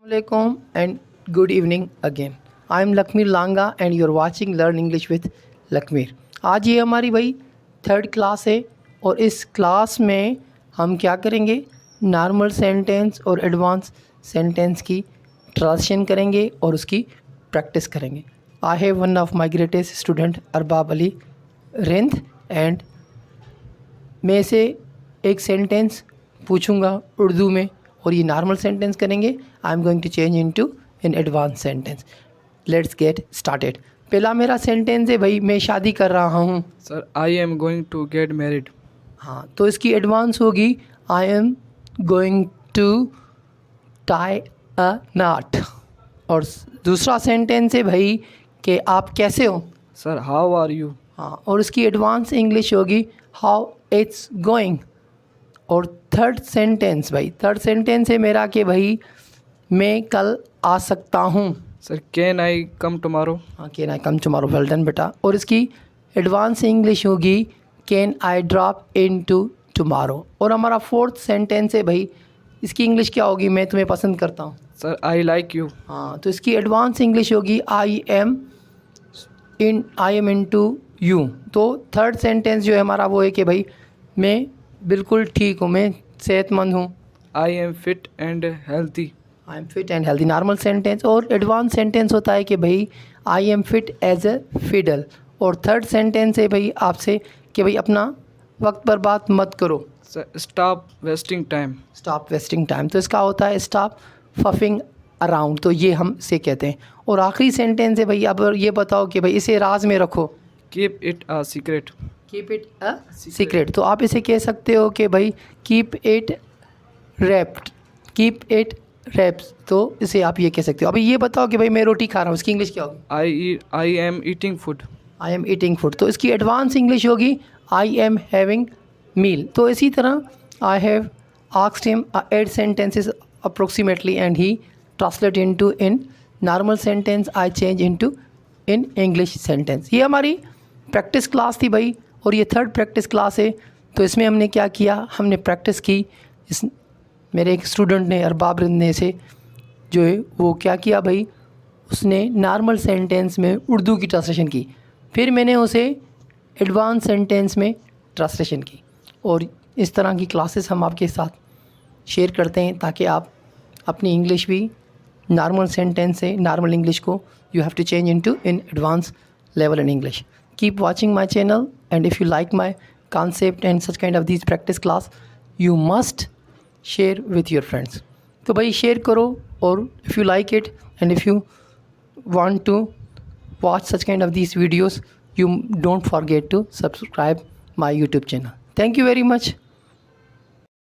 Assalamualaikum and good evening again. I am Lakmeer Langa and you're watching Learn English with Lakmeer. आज ये हमारी भाई third class है और इस क्लास में हम क्या करेंगे, नॉर्मल सेंटेंस और एडवांस सेंटेंस की ट्रांसलेशन करेंगे और उसकी प्रैक्टिस करेंगे. I have one of my greatest student Arbab Ali Rind and मैं से एक सेंटेंस पूछूंगा उर्दू में और ये नॉर्मल सेंटेंस करेंगे. I am going to change into in advance sentence. Let's get started. पहला मेरा सेंटेंस है भाई, मैं शादी कर रहा हूँ. Sir I am going to get married. हाँ, तो इसकी एडवांस होगी I am going to tie a knot. और दूसरा सेंटेंस है भाई कि आप कैसे हो. Sir how are you. हाँ, और इसकी एडवांस इंग्लिश होगी हाउ इट्स गोइंग. और थर्ड सेंटेंस है मेरा कि भाई मैं कल आ सकता हूँ. Sir can I come tomorrow. हाँ, can I come tomorrow. Well done बेटा. और इसकी एडवांस इंग्लिश होगी can I drop in to tomorrow. और हमारा फोर्थ सेंटेंस है भाई, इसकी इंग्लिश क्या होगी, मैं तुम्हें पसंद करता हूँ. Sir I like you. हाँ, तो इसकी एडवांस इंग्लिश होगी आई एम इन टू यू. तो थर्ड सेंटेंस जो है हमारा वो है कि भाई मैं बिल्कुल ठीक हूँ, मैं सेहतमंद हूँ. I am fit and healthy. I am fit and healthy normal sentence. और एडवांस सेंटेंस होता है कि भाई I am fit as a fiddle. और थर्ड सेंटेंस है भाई आपसे कि भाई अपना वक्त बर्बाद मत करो. Sir stop wasting time. Stop wasting time. तो इसका होता है स्टॉप फफिंग अराउंड. तो ये हम से कहते हैं. और आखिरी सेंटेंस है भाई, अब ये बताओ कि भाई इसे राज में रखो. Keep it a secret. Keep it a secret. तो आप इसे कह सकते हो कि भाई keep it wrapped. Keep it wraps. तो इसे आप ये कह सकते हो. अभी ये बताओ कि भाई मैं रोटी खा रहा हूँ, इसकी इंग्लिश क्या होगी. I am eating food. I am eating food. तो इसकी एडवांस इंग्लिश होगी आई एम हैविंग मील. तो इसी तरह I have asked him 8 sentences approximately and he translate into in normal sentence. I change into in English sentence. ये हमारी practice class थी भाई और ये थर्ड प्रैक्टिस क्लास है. तो इसमें हमने क्या किया, हमने प्रैक्टिस की. इस मेरे एक स्टूडेंट ने अरबाब रिंद ने से जो है वो क्या किया भाई, उसने नॉर्मल सेंटेंस में उर्दू की ट्रांसलेशन की. फिर मैंने उसे एडवांस सेंटेंस में ट्रांसलेशन की. और इस तरह की क्लासेस हम आपके साथ शेयर करते हैं ताकि आप अपनी इंग्लिश भी नॉर्मल सेंटेंस से नॉर्मल इंग्लिश को you have to change into in advance level in English. Keep watching my channel and if you like my concept and such kind of these practice class you must share with your friends. तो भाई share करो. और if you like it and if you want to watch such kind of these videos you don't forget to subscribe my YouTube channel. Thank you very much.